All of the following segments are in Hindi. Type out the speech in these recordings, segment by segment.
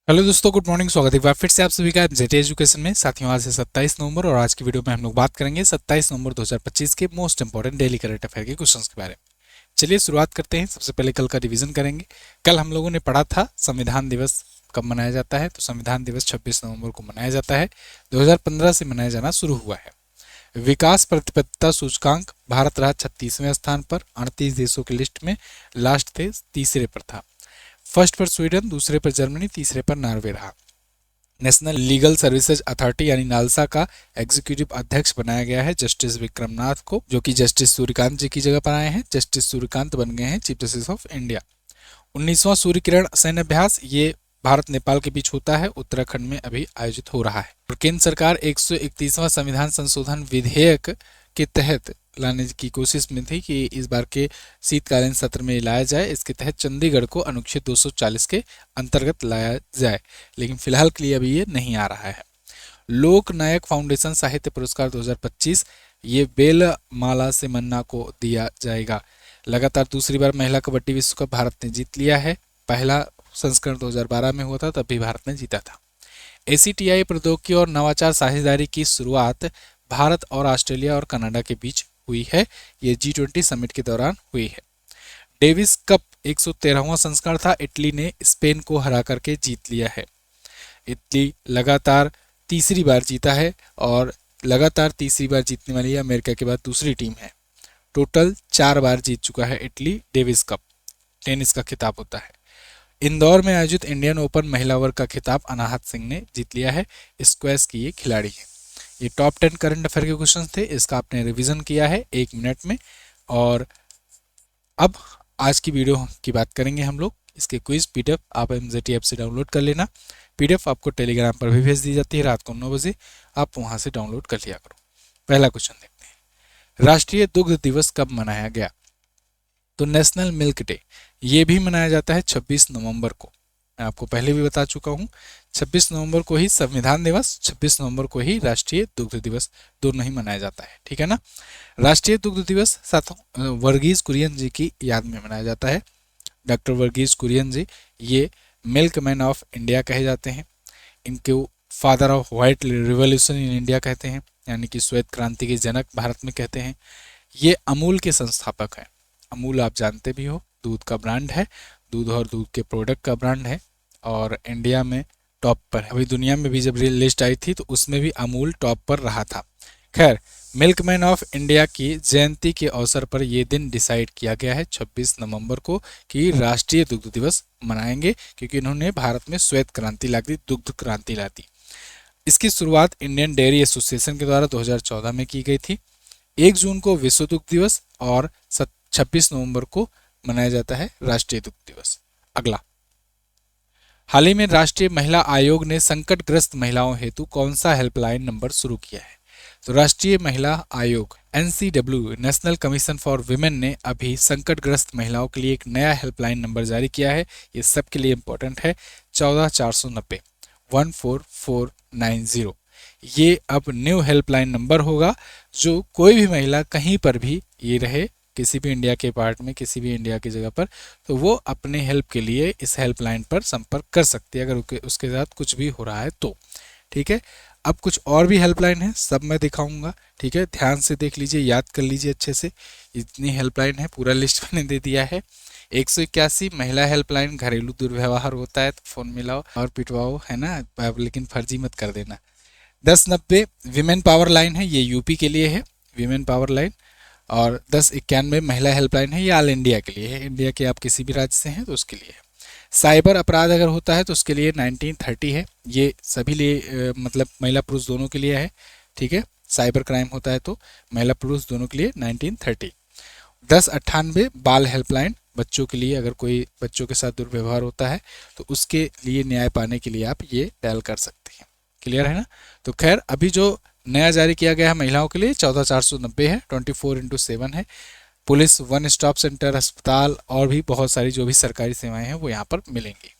हेलो दोस्तों, गुड मॉर्निंग। स्वागत है एक बार फिर से आप सभी का जेटी एजुकेशन में। साथियों, आज है 27 नवंबर और आज की वीडियो में हम लोग बात करेंगे 27 नवंबर 2025 के most important daily current affair के क्वेश्चंस के बारे में। चलिए शुरुआत करते हैं। सबसे पहले कल का रिवीजन करेंगे। कल हम लोगों ने पढ़ा था संविधान दिवस कब मनाया जाता है। तो संविधान दिवस 26 नवंबर को मनाया जाता है। 2015 से मनाया जाना शुरू हुआ है। विकास प्रतिबद्धता सूचकांक भारत रहा 36वें स्थान पर। 38 देशों की लिस्ट में लास्ट थे, तीसरे पर था। फर्स्ट पर स्वीडन, दूसरे पर जर्मनी, तीसरे पर नॉर्वे रहा। नेशनल लीगल सर्विसेज अथॉरिटी यानी नालसा का एग्जीक्यूटिव अध्यक्ष बनाया गया है जस्टिस विक्रमनाथ को, जो कि जस्टिस सूर्यकांत जी की जगह पर आए हैं। जस्टिस सूर्यकांत बन गए हैं chief justice of India. 19वां Surya Kiran सैन्य अभ्यास ये भारत नेपाल के बीच होता है, उत्तराखंड में अभी आयोजित हो रहा है। और केंद्र सरकार 131वां संविधान संशोधन विधेयक के तहत लाने की कोशिश में थी कि इस बार के शीतकालीन सत्र में लाया जाए। इसके तहत चंडीगढ़ को अनुच्छेद 240 के अंतर्गत लाया जाए, लेकिन फिलहाल के लिए अभी ये नहीं आ रहा है। लोक नायक फाउंडेशन साहित्य पुरस्कार 2025 ये बेल माला से मन्ना को दिया जाएगा। लगातार दूसरी बार महिला कबड्डी विश्व कप भारत ने जीत लिया है। पहला संस्करण 2012 में हुआ था, तब भी भारत ने जीता था। एसीटीआई प्रौद्योगिकी और नवाचार साझेदारी की शुरुआत भारत और ऑस्ट्रेलिया और कनाडा के बीच हुई है। ये G20 समिट के दौरान हुई है। डेविस कप 113वां संस्करण था। इटली ने स्पेन को हरा करके जीत लिया है। इटली लगातार तीसरी बार जीता है और लगातार तीसरी बार जीतने वाली अमेरिका के बाद दूसरी टीम है। टोटल 4 बार जीत चुका है इटली डेविस कप। टेनिस का खिताब होता है। इंदौर में आयोजित इंडियन ओपन महिला वर्ग का खिताब अनाहत सिंह ने जीत लिया है। स्क्वैश की ये खिलाड़ी है। ये टॉप 10 करंट अफेयर के क्वेश्चन थे। इसका आपने रिवीजन किया है 1 मिनट में। और अब आज की वीडियो की बात करेंगे हम लोग। इसके क्विज पीडीएफ आप एमजेटी ऐप से डाउनलोड कर लेना। पीडीएफ आपको टेलीग्राम पर भी भेज दी जाती है रात को 9 बजे। आप वहां से डाउनलोड कर लिया करो। पहला क्वेश्चन देखते हैं। राष्ट्रीय दुग्ध दिवस कब मनाया गया? तो नेशनल मिल्क डे ये भी मनाया जाता है 26 नवंबर को। मैं आपको पहले भी बता चुका हूँ। 26 नवंबर को ही संविधान दिवस, 26 नवंबर को ही राष्ट्रीय दुग्ध दिवस, दोनों ही मनाया जाता है। ठीक है ना। राष्ट्रीय दुग्ध दिवस साथों वर्गीज कुरियन जी की याद में मनाया जाता है। डॉक्टर वर्गीज कुरियन जी ये मिल्क मैन ऑफ इंडिया कहे जाते हैं। इनको father of white revolution in India कहते हैं, यानी कि श्वेत क्रांति के जनक भारत में कहते हैं। ये अमूल के संस्थापक हैं। अमूल आप जानते भी हो, दूध का ब्रांड है। दूध और दूध के प्रोडक्ट का ब्रांड है और इंडिया में टॉप पर है। अभी दुनिया में भी जब लिस्ट आई थी तो उसमें भी अमूल टॉप पर रहा था। खैर, मिल्कमैन ऑफ इंडिया की जयंती के अवसर पर यह दिन डिसाइड किया गया है 26 नवंबर को कि राष्ट्रीय दुग्ध दिवस मनाएंगे, क्योंकि इन्होंने भारत में श्वेत क्रांति ला दी, दुग्ध क्रांति ला दी। इसकी शुरुआत इंडियन डेयरी एसोसिएशन के द्वारा 2014 में की गई थी। 1 जून को विश्व दुग्ध दिवस और 26 नवंबर को मनाया जाता है राष्ट्रीय दुग्ध दिवस। अगला, हाल ही में राष्ट्रीय महिला आयोग ने संकटग्रस्त महिलाओं हेतु कौन सा हेल्पलाइन नंबर शुरू किया है? तो राष्ट्रीय महिला आयोग NCW national commission for women ने अभी संकटग्रस्त महिलाओं के लिए एक नया हेल्पलाइन नंबर जारी किया है। ये सबके लिए इंपॉर्टेंट है। 14490 14490। ये अब न्यू हेल्पलाइन नंबर होगा, जो कोई भी महिला कहीं पर भी ये रहे, किसी भी इंडिया के पार्ट में, किसी भी इंडिया की जगह पर, तो वो अपने हेल्प के लिए इस हेल्पलाइन पर संपर्क कर सकती है, अगर उसके साथ कुछ भी हो रहा है तो। ठीक है। अब कुछ और भी हेल्पलाइन है, सब मैं दिखाऊंगा। ठीक है, ध्यान से देख लीजिए, याद कर लीजिए अच्छे से। इतनी हेल्पलाइन है, पूरा लिस्ट मैंने दे दिया है। 181 महिला हेल्पलाइन, घरेलू दुर्व्यवहार होता है तो फोन मिलाओ और पिटवाओ, है ना, लेकिन फर्जी मत कर देना। 1090 विमेन पावर लाइन है, ये यूपी के लिए है, विमेन पावर लाइन। और 1091 महिला हेल्पलाइन है, ये ऑल इंडिया के लिए है, इंडिया के आप किसी भी राज्य से हैं तो उसके लिए है। साइबर अपराध अगर होता है तो उसके लिए 1930 है, ये सभी लिए मतलब महिला पुरुष दोनों के लिए है। ठीक है, साइबर क्राइम होता है तो महिला पुरुष दोनों के लिए 1930। 1098 बाल हेल्पलाइन, बच्चों के लिए, अगर कोई बच्चों के साथ दुर्व्यवहार होता है तो उसके लिए न्याय पाने के लिए आप ये डायल कर सकते हैं। क्लियर है ना। तो खैर, अभी जो नया जारी किया गया है महिलाओं के लिए 14490 है, 24x7 है। पुलिस, वन स्टॉप सेंटर, अस्पताल और भी बहुत सारी जो भी सरकारी सेवाएं हैं वो यहाँ पर मिलेंगी।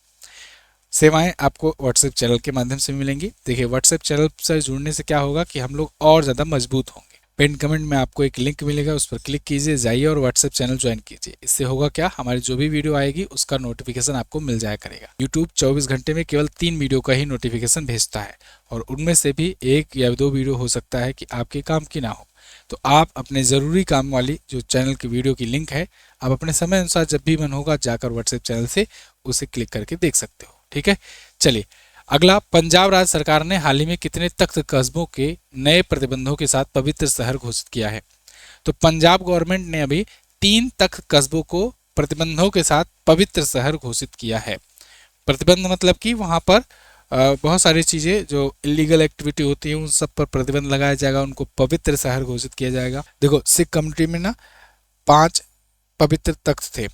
सेवाएं आपको व्हाट्सएप चैनल के माध्यम से मिलेंगी। देखिए, व्हाट्सएप चैनल से जुड़ने से क्या होगा कि हम लोग और ज़्यादा मजबूत होंगे। पिन कमेंट में आपको एक लिंक मिलेगा, उस पर क्लिक कीजिए, जाइए और व्हाट्सएप चैनल ज्वाइन कीजिए। इससे होगा क्या, हमारी जो भी वीडियो आएगी उसका नोटिफिकेशन आपको मिल जाया करेगा। यूट्यूब 24 घंटे में केवल 3 वीडियो का ही नोटिफिकेशन भेजता है और उनमें से भी 1 या 2 वीडियो हो सकता है कि आपके काम की ना हो। तो आप अपने ज़रूरी काम वाली जो चैनल की वीडियो की लिंक है, आप अपने समय अनुसार जब भी मन होगा जाकर व्हाट्सएप चैनल से उसे क्लिक करके देख सकते हो। ठीक है, चलिए अगला, पंजाब राज्य सरकार ने हाल ही में कितने तख्त कस्बों के नए प्रतिबंधों के साथ पवित्र शहर घोषित किया है? तो पंजाब गवर्नमेंट ने अभी 3 तख्त कस्बों को प्रतिबंधों के साथ पवित्र शहर घोषित किया है। प्रतिबंध मतलब कि वहां पर बहुत सारी चीजें जो इलीगल एक्टिविटी होती है उन सब पर प्रतिबंध लगाया जाएगा, उनको पवित्र शहर घोषित किया जाएगा। देखो, सिख कम्युनिटी में ना 5 पवित्र तख्त थे,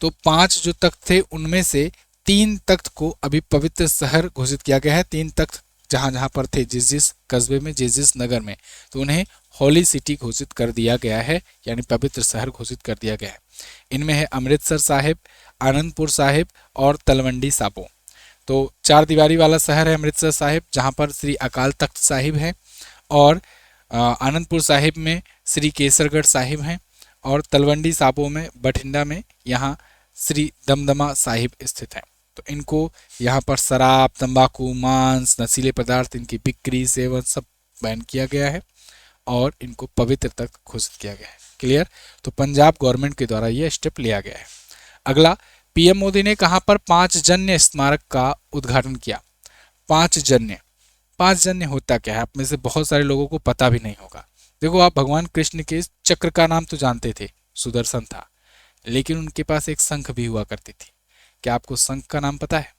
तो 5 जो तख्त थे उनमें से 3 तख्त को अभी पवित्र शहर घोषित किया गया है। 3 तख्त जहां जहां पर थे, जिस जिस कस्बे में, जिस जिस नगर में, तो उन्हें होली सिटी घोषित कर दिया गया है, यानी पवित्र शहर घोषित कर दिया गया है। इनमें है अमृतसर साहिब, आनंदपुर साहिब और तलवंडी साबो। तो 4 दीवारी वाला शहर है अमृतसर साहिब, जहां पर श्री अकाल तख्त साहिब है, और आनंदपुर साहिब में श्री केसरगढ़ साहिब हैं, और तलवंडी साबो में, बठिंडा में, यहाँ श्री दमदमा साहिब स्थित हैं। तो इनको यहाँ पर शराब, तंबाकू, मांस, नशीले पदार्थ, इनकी बिक्री, सेवन सब बैन किया गया है और इनको पवित्र तक घोषित किया गया है। क्लियर? तो पंजाब गवर्नमेंट के द्वारा यह स्टेप लिया गया है। अगला, पीएम मोदी ने कहां पर 5 जन्य स्मारक का उद्घाटन किया? 5 जन्य होता क्या है? आप में से बहुत सारे लोगों को पता भी नहीं होगा। देखो, आप भगवान कृष्ण के चक्र का नाम तो जानते थे, सुदर्शन था, लेकिन उनके पास एक शंख भी हुआ करती थी। क्या आपको शंख का नाम पता है?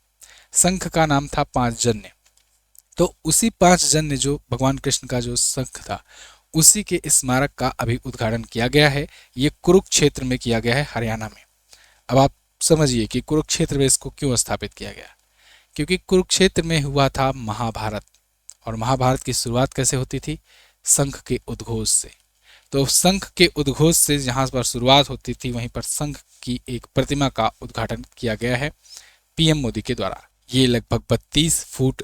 शंख का नाम था 5 जन्य। तो उसी 5 जन्य जो भगवान कृष्ण का जो शंख था, उसी के स्मारक का अभी उद्घाटन किया गया है। ये कुरुक्षेत्र में किया गया है, हरियाणा में। अब आप समझिए कि कुरुक्षेत्र में इसको क्यों स्थापित किया गया। क्योंकि कुरुक्षेत्र में हुआ था महाभारत, और महाभारत की शुरुआत कैसे होती थी? शंख के उद्घोष से। तो शंख के उद्घोष से जहां पर शुरुआत होती थी, वहीं पर शंख की एक प्रतिमा का उद्घाटन किया गया है पीएम मोदी के द्वारा। ये लगभग 32 फुट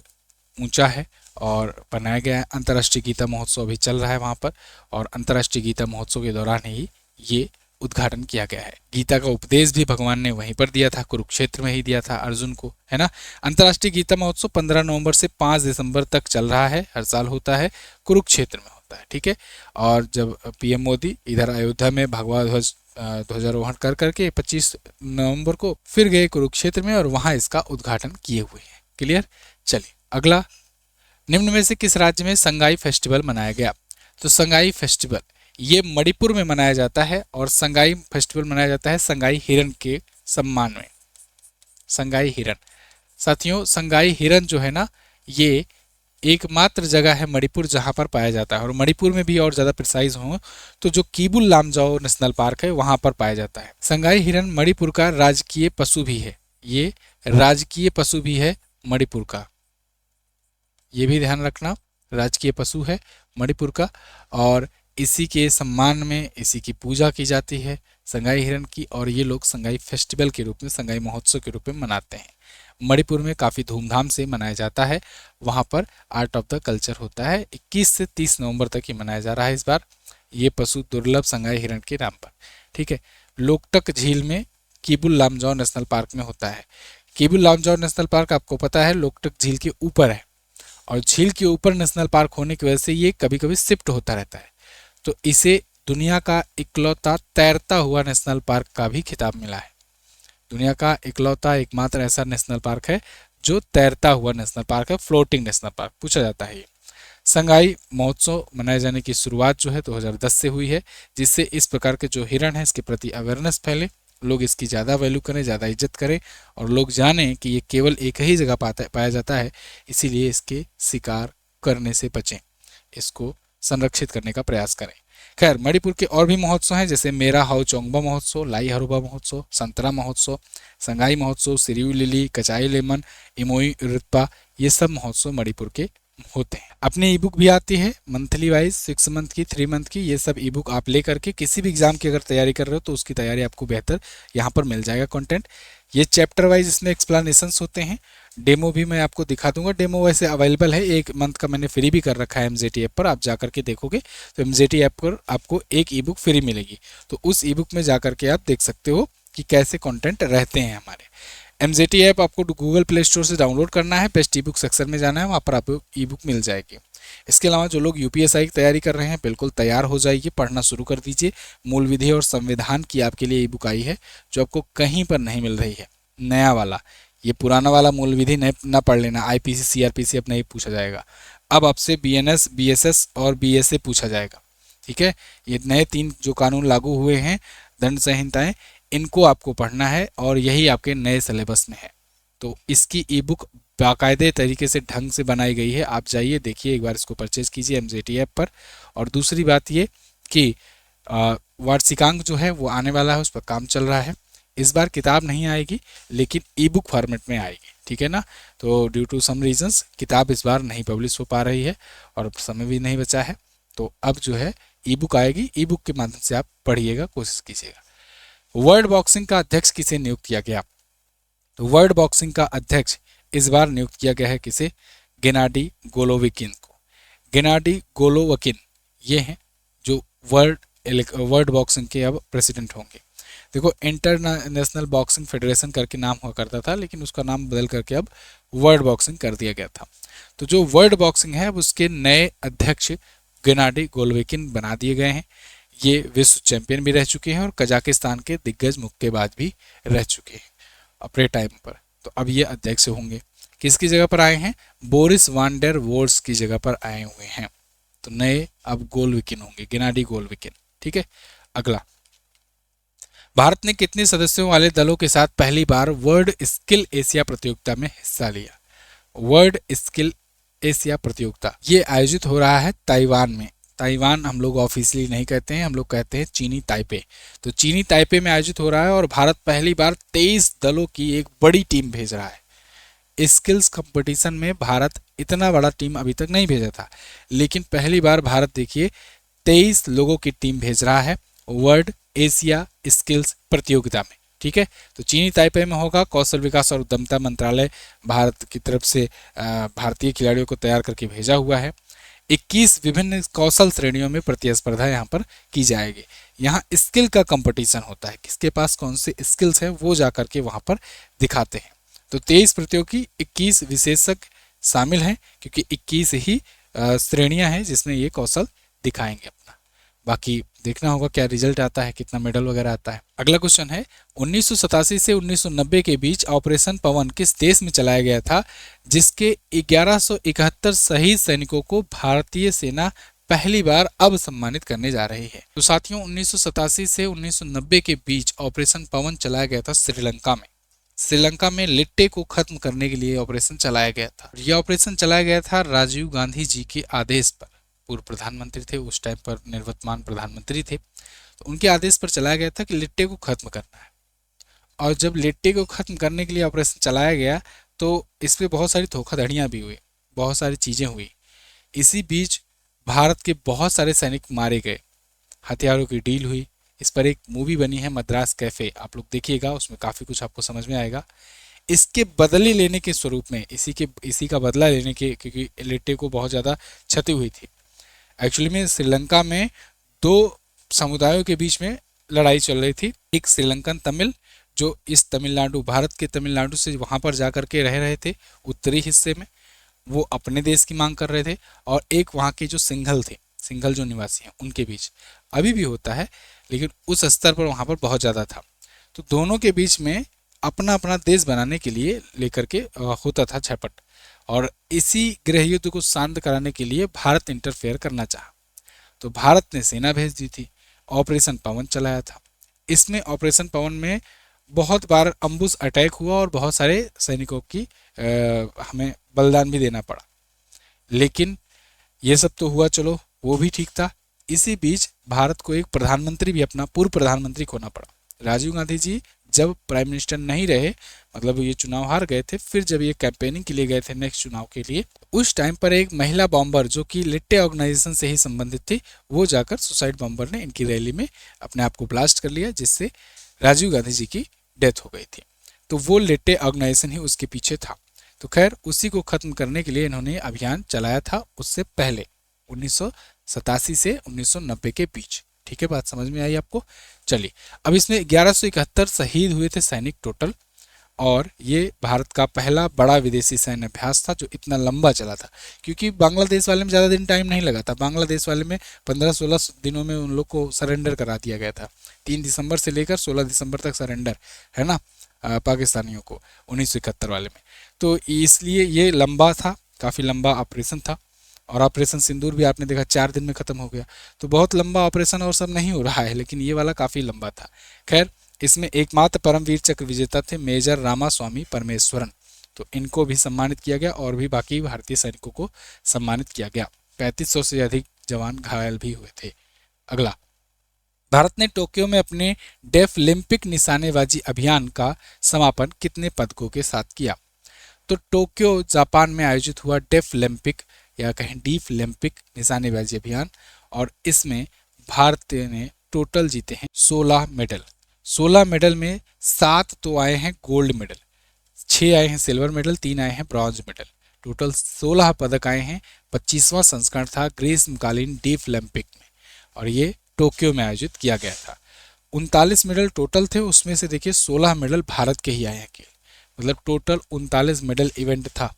ऊंचा है और बनाया गया है। अंतर्राष्ट्रीय गीता महोत्सव अभी चल रहा है वहां पर, और अंतर्राष्ट्रीय गीता महोत्सव के दौरान ही ये उद्घाटन किया गया है। गीता का उपदेश भी भगवान ने वहीं पर दिया था, कुरुक्षेत्र में ही दिया था अर्जुन को, है ना। अंतर्राष्ट्रीय गीता महोत्सव 15 नवंबर से 5 दिसंबर तक चल रहा है, हर साल होता है, कुरुक्षेत्र में होता है। ठीक है, और जब पीएम मोदी इधर अयोध्या में भगवा ध्वज ध्वजारोहण कर करके 25 नवंबर को फिर गए कुरुक्षेत्र में और वहां इसका उद्घाटन किए हुए हैं। क्लियर? चलिए अगला, निम्न में से किस राज्य में संगाई फेस्टिवल मनाया गया? तो संगाई फेस्टिवल ये मणिपुर में मनाया जाता है, और संगाई फेस्टिवल मनाया जाता है संगाई हिरण के सम्मान में। संगाई हिरण, साथियों, संगाई हिरण जो है ना, ये एकमात्र जगह है मणिपुर जहां पर पाया जाता है, और मणिपुर में भी और ज्यादा प्रिसाइज हो तो जो कीबुल लामजाओ नेशनल पार्क है वहां पर पाया जाता है। संगाई हिरण मणिपुर का राजकीय पशु भी है, ये राजकीय पशु भी है मणिपुर का, ये भी ध्यान रखना, राजकीय पशु है मणिपुर का, और इसी के सम्मान में इसी की पूजा की जाती है संगाई हिरण की, और ये लोग संगाई फेस्टिवल के रूप में, संगाई महोत्सव के रूप में मनाते हैं। मणिपुर में काफ़ी धूमधाम से मनाया जाता है, वहाँ पर आर्ट ऑफ द कल्चर होता है। 21 से 30 नवंबर तक ही मनाया जा रहा है इस बार, ये पशु दुर्लभ संगाई हिरण के नाम पर। ठीक है, लोकटक झील में कीबुल लामजाओ नेशनल पार्क में होता है। कीबुल लामजाओ नेशनल पार्क आपको पता है लोकटक झील के ऊपर है, और झील के ऊपर नेशनल पार्क होने की वजह से ये कभी कभी शिफ्ट होता रहता है, तो इसे दुनिया का इकलौता तैरता हुआ नेशनल पार्क का भी खिताब मिला है। दुनिया का इकलौता एकमात्र ऐसा नेशनल पार्क है जो तैरता हुआ नेशनल पार्क है, फ्लोटिंग नेशनल पार्क पूछा जाता है। ये संगाई महोत्सव मनाए जाने की शुरुआत जो है 2010 से हुई है, जिससे इस प्रकार के जो हिरण है इसके प्रति अवेयरनेस फैले, लोग इसकी ज़्यादा वैल्यू करें, ज़्यादा इज्जत करें, और लोग जानें कि ये केवल एक ही जगह पाया जाता है, इसीलिए इसके शिकार करने से बचें, इसको संरक्षित करने का प्रयास करें। खैर, मणिपुर के और भी महोत्सव हैं, जैसे मेरा हाउ चोंगबा महोत्सव, लाई हरुबा महोत्सव, संतरा महोत्सव, संगाई महोत्सव, सिरियू लिली, कचाई लेमन, इमोई रुत्पा, ये सब महोत्सव मणिपुर के होते हैं। अपनी ई बुक भी आती है मंथली वाइज, 6 मंथ की, 3 मंथ की, ये सब ई बुक आप ले करके किसी भी एग्जाम की अगर तैयारी कर रहे हो तो उसकी तैयारी आपको बेहतर यहाँ पर मिल जाएगा कंटेंट। ये चैप्टर वाइज इसमें एक्सप्लेनेशंस होते हैं, डेमो भी मैं आपको दिखा दूंगा। डेमो वैसे अवेलेबल है, 1 मंथ का मैंने फ्री भी कर रखा है MZT ऐप पर। आप जा करके देखोगे तो MZT ऐप पर आपको एक ई बुक फ्री मिलेगी, तो उस ई बुक में जा करके आप देख सकते हो कि कैसे कंटेंट रहते हैं हमारे। MZT ऐप आपको गूगल प्ले स्टोर से डाउनलोड करना है, बेस्ट ई बुक सेक्शन में जाना है, वहाँ पर आपको ई बुक मिल जाएगी। इसके अलावा जो लोग UPSI की तैयारी कर रहे हैं, बिल्कुल तैयार हो जाइए, पढ़ना शुरू कर दीजिए। मूल विधि और संविधान की आपके लिए ई बुक आई है, जो आपको कहीं पर नहीं मिल रही है। नया वाला, ये पुराना वाला मूल विधि ना पढ़ लेना, IPC CRPC अब नहीं पूछा जाएगा, अब आपसे BNS BSS और BSA पूछा जाएगा। ठीक है, ये नए 3 जो कानून लागू हुए हैं, दंड संहिताएं, इनको आपको पढ़ना है और यही आपके नए सिलेबस में है। तो इसकी ई बुक बाकायदे तरीके से ढंग से बनाई गई है, आप जाइए देखिए, एक बार इसको परचेज कीजिए MZT ऐप पर। और दूसरी बात ये कि वार्षिकांक जो है वो आने वाला है, उस पर काम चल रहा है। इस बार किताब नहीं आएगी, लेकिन ई बुक फॉर्मेट में आएगी। ठीक है ना, तो ड्यू टू सम रीजंस किताब इस बार नहीं पब्लिश हो पा रही है और समय भी नहीं बचा है, तो अब जो है ई बुक आएगी। ई बुक के माध्यम से आप पढ़िएगा, कोशिश कीजिएगा। वर्ल्ड बॉक्सिंग का अध्यक्ष किसे नियुक्त किया गया? तो वर्ल्ड बॉक्सिंग का अध्यक्ष इस बार नियुक्त किया गया है किसे? गेनाडी गोलोविकिन को। गेनाडी गोलोवकिन ये हैं जो वर्ल्ड बॉक्सिंग के अब प्रेसिडेंट होंगे। देखो, इंटरनेशनल बॉक्सिंग फेडरेशन करके नाम हुआ करता था, लेकिन उसका नाम बदल करके अब वर्ल्ड बॉक्सिंग कर दिया गया था। तो जो वर्ल्ड बॉक्सिंग है, उसके नए अध्यक्ष गेनाडी गोलोविकिन बना दिए गए हैं। ये विश्व चैंपियन भी रह चुके हैं और कजाकिस्तान के दिग्गज मुक्केबाज भी रह चुके हैं अपने टाइम पर। तो अब ये अध्यक्ष होंगे। किसकी जगह पर आए हैं? बोरिस वान डेर वोर्स की जगह पर आए हुए हैं। तो नए अब गोलोविकिन होंगे, गेनाडी गोलोविकिन। ठीक है, अगला, भारत ने कितने सदस्यों वाले दलों के साथ पहली बार वर्ल्ड स्किल एशिया प्रतियोगिता में हिस्सा लिया? वर्ल्ड स्किल एशिया प्रतियोगिता ये आयोजित हो रहा है ताइवान में। ताइवान हम लोग ऑफिशियली नहीं कहते हैं, हम लोग कहते हैं चीनी ताइपे। तो चीनी ताइपे में आयोजित हो रहा है और भारत पहली बार 23 दलों की एक बड़ी टीम भेज रहा है। स्किल्स कंपटीशन में भारत इतना बड़ा टीम अभी तक नहीं भेजा था, लेकिन पहली बार भारत देखिए 23 लोगों की टीम भेज रहा है वर्ल्ड एशिया स्किल्स प्रतियोगिता में। ठीक है, तो चीनी ताइपे में होगा। कौशल विकास और उद्यमिता मंत्रालय भारत की तरफ से भारतीय खिलाड़ियों को तैयार करके भेजा हुआ है। 21 विभिन्न कौशल श्रेणियों में प्रतिस्पर्धा यहाँ पर की जाएगी। यहाँ स्किल का कंपटीशन होता है, किसके पास कौन से स्किल्स है वो जा करके वहाँ पर दिखाते हैं। तो 23 प्रतियोगी, 21 विशेषज्ञ शामिल हैं, क्योंकि 21 ही श्रेणियां हैं जिसमें ये कौशल दिखाएंगे अपना। बाकी देखना होगा क्या रिजल्ट आता है, कितना मेडल वगैरह आता है। अगला क्वेश्चन है, 1987 से 1990 के बीच ऑपरेशन पवन किस देश में चलाया गया था, जिसके 1171 शहीद सैनिकों को भारतीय सेना पहली बार अब सम्मानित करने जा रही है? तो साथियों, 1987 से 1990 के बीच ऑपरेशन पवन चलाया गया था श्रीलंका में। श्रीलंका में लिट्टे को खत्म करने के लिए ऑपरेशन चलाया गया था। यह ऑपरेशन चलाया गया था राजीव गांधी जी के आदेश पर। पूर्व प्रधानमंत्री थे उस टाइम पर, निवर्तमान प्रधानमंत्री थे, तो उनके आदेश पर चलाया गया था कि लिट्टे को खत्म करना है। और जब लिट्टे को खत्म करने के लिए ऑपरेशन चलाया गया तो इस पर बहुत सारी धोखाधड़ियाँ भी हुई, बहुत सारी चीज़ें हुई। इसी बीच भारत के बहुत सारे सैनिक मारे गए, हथियारों की डील हुई। इस पर एक मूवी बनी है मद्रास कैफे, आप लोग देखिएगा, उसमें काफ़ी कुछ आपको समझ में आएगा। इसके बदले लेने के स्वरूप में, इसी का बदला लेने के, क्योंकि लिट्टे को बहुत ज़्यादा क्षति हुई थी। एक्चुअली में श्रीलंका में 2 समुदायों के बीच में लड़ाई चल रही थी। एक श्रीलंकन तमिल, जो इस तमिलनाडु, भारत के तमिलनाडु से वहाँ पर जा कर के रह रहे थे उत्तरी हिस्से में, वो अपने देश की मांग कर रहे थे। और एक वहाँ के जो सिंघल थे, सिंघल जो निवासी हैं, उनके बीच अभी भी होता है, लेकिन उस स्तर पर वहाँ पर बहुत ज़्यादा था। तो दोनों के बीच में अपना अपना देश बनाने के लिए लेकर के होता था झपट। और इसी गृह युद्ध को शांत कराने के लिए भारत इंटरफेयर करना चाहा, तो भारत ने सेना भेज दी थी, ऑपरेशन पवन चलाया था। इसमें ऑपरेशन पवन में बहुत बार अम्बुश अटैक हुआ और बहुत सारे सैनिकों की हमें बलिदान भी देना पड़ा। लेकिन ये सब तो हुआ, चलो वो भी ठीक था। इसी बीच भारत को एक प्रधानमंत्री भी, अपना पूर्व प्रधानमंत्री खोना पड़ा। राजीव गांधी जी जब प्राइम मिनिस्टर नहीं रहे, मतलब ये चुनाव हार गए थे, फिर जब ये कैंपेनिंग के लिए गए थे नेक्स्ट चुनाव के लिए, उस टाइम पर एक महिला बॉम्बर जो कि लिट्टे ऑर्गेनाइजेशन से ही संबंधित थी, वो जाकर सुसाइड बॉम्बर ने इनकी रैली में अपने आप को ब्लास्ट कर लिया, जिससे राजीव गांधी जी की डेथ हो गई थी। तो वो लिट्टे ऑर्गेनाइजेशन ही उसके पीछे था। तो खैर उसी को खत्म करने के लिए इन्होंने अभियान चलाया था उससे पहले 1987 से 1990 के बीच। ठीक है, बात समझ में आई आपको। चलिए, अब इसमें 1171 शहीद हुए थे सैनिक टोटल, और ये भारत का पहला बड़ा विदेशी सैन्य अभ्यास था जो इतना लंबा चला था, क्योंकि बांग्लादेश वाले में ज़्यादा दिन टाइम नहीं लगा था। बांग्लादेश वाले में 15-16 दिनों में उन लोग को सरेंडर करा दिया गया था। 3 दिसंबर से लेकर 16 दिसंबर तक सरेंडर है ना पाकिस्तानियों को 1971 वाले में। तो इसलिए ये लंबा था, काफ़ी लंबा ऑपरेशन था। और ऑपरेशन सिंदूर भी आपने देखा 4 दिन में ख़त्म हो गया। तो बहुत लंबा ऑपरेशन और सब नहीं हो रहा है, लेकिन ये वाला काफ़ी लंबा था। खैर, इसमें एकमात्र परमवीर चक्र विजेता थे मेजर रामास्वामी परमेश्वरन, तो इनको भी सम्मानित किया गया और भी बाकी भारतीय सैनिकों को सम्मानित किया गया। 3500 से अधिक जवान घायल भी हुए थे। अगला, भारत ने टोक्यो में अपने डेफलिम्पिक निशानेबाजी अभियान का समापन कितने पदकों के साथ किया? तो टोक्यो जापान में आयोजित हुआ डेफलिम्पिक या कहें डीफलिम्पिक निशानेबाजी अभियान, और इसमें भारत ने टोटल जीते हैं 16 मेडल। 16 मेडल में 7 तो आए हैं गोल्ड मेडल, 6 आए हैं सिल्वर मेडल, 3 आए हैं ब्रॉन्ज मेडल। टोटल 16 पदक आए हैं। 25वां संस्करण था ग्रीष्मकालीन डीफलिम्पिक में, और ये टोक्यो में आयोजित किया गया था। 39 मेडल टोटल थे, उसमें से देखिए 16 मेडल भारत के ही आए हैं केवल, मतलब टोटल 39 मेडल इवेंट था।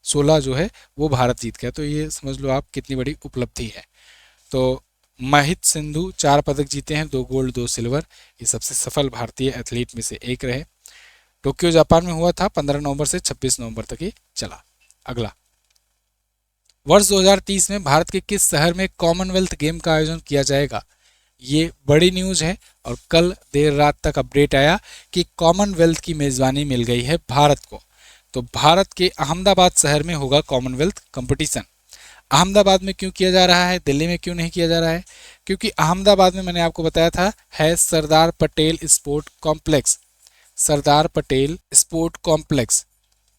16 जो है वो भारत जीत गया। तो ये समझ लो आप कितनी बड़ी उपलब्धि है। तो महित सिंधु 4 पदक जीते हैं, 2 गोल्ड 2 सिल्वर। ये सबसे सफल भारतीय एथलीट में से एक रहे। टोक्यो जापान में हुआ था, 15 नवंबर से 26 नवंबर तक ये चला। अगला, वर्ष 2030 में भारत के किस शहर में कॉमनवेल्थ गेम का आयोजन किया जाएगा? ये बड़ी न्यूज़ है, और कल देर रात तक अपडेट आया कि कॉमनवेल्थ की मेज़बानी मिल गई है भारत को। तो भारत के अहमदाबाद शहर में होगा कॉमनवेल्थ कंपटीशन। अहमदाबाद में क्यों किया जा रहा है, दिल्ली में क्यों नहीं किया जा रहा है? क्योंकि अहमदाबाद में मैंने आपको बताया था है Sardar Patel sport complex, Sardar Patel sport complex.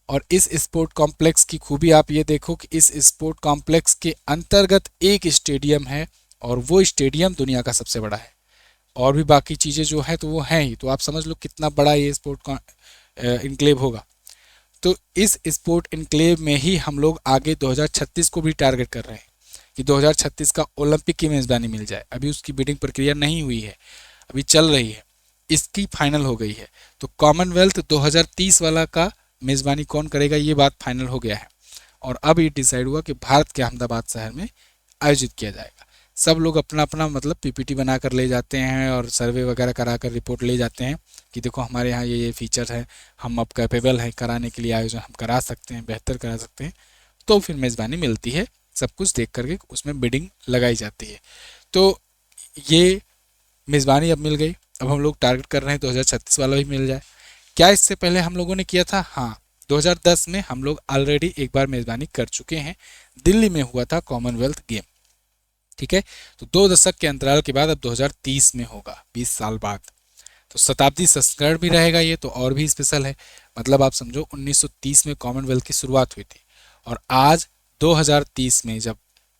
और इस स्पोर्ट कॉम्प्लेक्स की खूबी आप ये देखो कि इस स्पोर्ट कॉम्प्लेक्स के अंतर्गत एक स्टेडियम है, और वो स्टेडियम दुनिया का सबसे बड़ा है। और भी बाकी चीज़ें जो है तो वो हैं ही, तो आप समझ लो कितना बड़ा ये स्पोर्ट इनक्लेव होगा। तो इस स्पोर्ट इनक्लेव में ही हम लोग आगे 2036 को भी टारगेट कर रहे हैं कि 2036 का ओलंपिक की मेज़बानी मिल जाए। अभी उसकी बिडिंग प्रक्रिया नहीं हुई है, अभी चल रही है, इसकी फाइनल हो गई है। तो कॉमनवेल्थ 2030 वाला का मेज़बानी कौन करेगा, ये बात फाइनल हो गया है, और अब ये डिसाइड हुआ कि भारत के अहमदाबाद शहर में आयोजित किया जाएगा। सब लोग अपना अपना मतलब पीपीटी बना कर ले जाते हैं और सर्वे वगैरह करा कर रिपोर्ट ले जाते हैं कि देखो हमारे यहाँ ये फीचर है, हम अब कैपेबल हैं कराने के लिए, आयोजन हम करा सकते हैं, बेहतर करा सकते हैं। तो फिर मेज़बानी मिलती है, सब कुछ देख करके उसमें बिडिंग लगाई जाती है। तो ये मेज़बानी अब मिल गई। अब हम लोग टारगेट कर रहे हैं 2036 वाला भी मिल जाए। क्या इससे पहले हम लोगों ने किया था? हाँ, 2010 में हम लोग ऑलरेडी एक बार मेज़बानी कर चुके हैं, दिल्ली में हुआ था कॉमनवेल्थ गेम। ठीक है, तो 2 दशक के अंतराल के बाद अब 2030 में होगा, 20 साल बाद। तो शताब्दी संस्करण भी रहेगा ये, तो और भी स्पेशल है। मतलब आप समझो 1930 में कॉमनवेल्थ की शुरुआत हुई थी, और आज 2030 में जब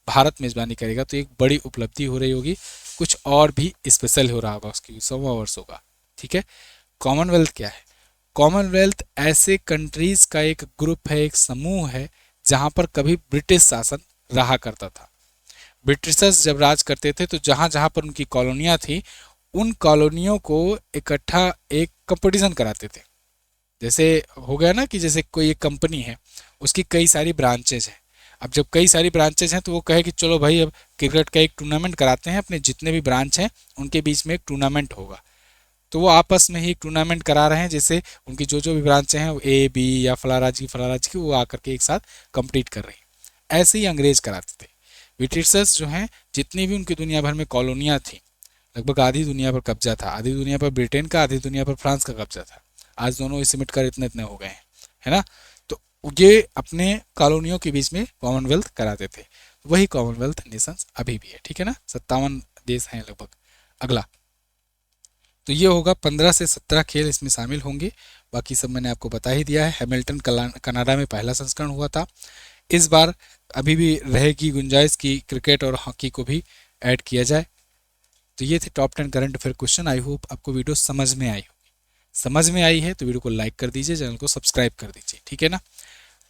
भारत मेज़बानी करेगा तो एक बड़ी उपलब्धि हो रही होगी, कुछ और भी स्पेशल हो रहा होगा, उसकी 100वां वर्ष होगा। ठीक है, कॉमनवेल्थ क्या है? कॉमनवेल्थ ऐसे कंट्रीज़ का एक ग्रुप है, एक समूह है, जहाँ पर कभी ब्रिटिश शासन रहा करता था। ब्रिटिशर्स जब राज करते थे तो जहाँ जहाँ पर उनकी कॉलोनियाँ थी, उन कॉलोनियों को इकट्ठा एक कंपटीशन कराते थे। जैसे हो गया ना कि जैसे कोई एक कंपनी है, उसकी कई सारी ब्रांचेज हैं। अब जब कई सारी ब्रांचेज हैं तो वो कहे कि चलो भाई अब क्रिकेट का एक टूर्नामेंट कराते हैं, अपने जितने भी ब्रांच हैं उनके बीच में एक टूर्नामेंट होगा। तो वो आपस में ही एक टूर्नामेंट करा रहे हैं, जैसे उनकी जो जो भी ब्रांचें हैं, वो ए बी या फला राज्य की वो आकर के एक साथ कंप्लीट कर रही हैं। ऐसे ही अंग्रेज कराते थे। ब्रिटिशर्स जो हैं, जितनी भी उनकी दुनिया भर में कॉलोनियाँ थी, लगभग आधी दुनिया पर कब्जा था। आधी दुनिया पर ब्रिटेन का, आधी दुनिया पर फ्रांस का कब्जा था। आज दोनों ही सिमट कर इतने इतने हो गए हैं, है ना। तो ये अपने कॉलोनियों के बीच में कॉमनवेल्थ कराते थे। वही कॉमनवेल्थ नेशंस अभी भी है। ठीक है ना, 57 देश हैं लगभग। अगला, तो ये होगा 15 से 17 खेल इसमें शामिल होंगे। बाकी सब मैंने आपको बता ही दिया है। हैमिल्टन कनाडा में पहला संस्करण हुआ था। इस बार अभी भी रहेगी गुंजाइश की क्रिकेट और हॉकी को भी ऐड किया जाए। तो ये थे top 10 current affair question. I hope आपको वीडियो समझ में आई होगी। समझ में आई है तो वीडियो को लाइक कर दीजिए, चैनल को सब्सक्राइब कर दीजिए, ठीक है ना।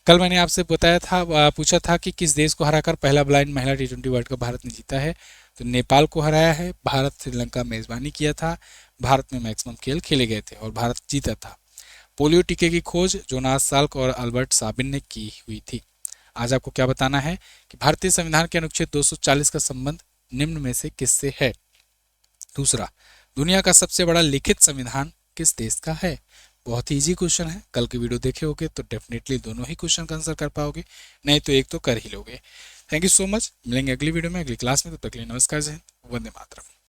कल मैंने आपसे बताया था, पूछा था कि किस देश को हराकर पहला ब्लाइंड महिला T20 वर्ल्ड कप भारत ने जीता है, तो नेपाल को हराया है। भारत श्रीलंका मेजबानी किया था, भारत में मैक्सिमम खेल खेले गए थे और भारत जीता था। पोलियो टीके की खोज जोनास साल्क और अल्बर्ट साबिन ने की हुई थी। आज आपको क्या बताना है कि भारतीय संविधान के अनुच्छेद 240 का संबंध निम्न में से किससे है। दूसरा, दुनिया का सबसे बड़ा लिखित संविधान किस देश का है। बहुत ही इजी क्वेश्चन है, कल की वीडियो देखे होगे तो डेफिनेटली दोनों ही क्वेश्चन का आंसर कर पाओगे, नहीं तो एक तो कर ही लोगे। थैंक यू सो मच, मिलेंगे अगली वीडियो में, अगली क्लास में, तब तक के लिए नमस्कार, जय हिंद, वंदे मातरम।